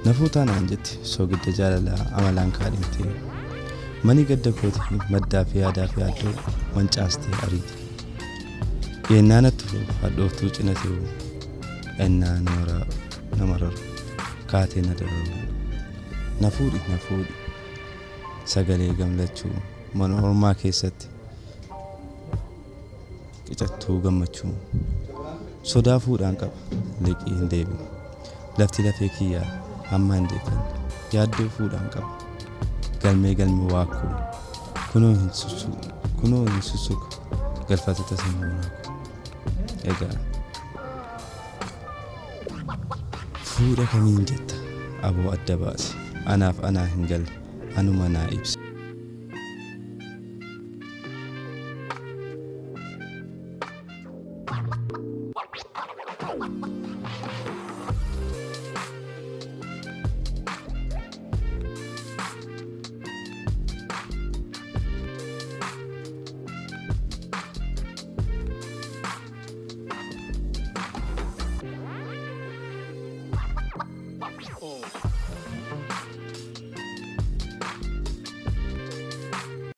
nafuutaa naan jetti soogidda jaalalaa amalaan kaadhimtee manii gadda kooti maddaa fi yaadaa fi addoo mancaastee ariiti yeennaanatti hadhooftuu cinatee ennaa namararu kaatee na dararu nafuudhi sagalee gamlachuu mana ormaa keessatti qicattuu gammachuu sodaa fuudhaan qaba liqii hin deebine lafti lafee kiyyaa hamma hin deeffanne yaaddoo fuudhaan qaba galmee waakkuu kunoo hin sussuku galfatata sammuu egaa fuudha kamiin jetta aboo adda baase anaaf anaa hin galle anuma naa ibsa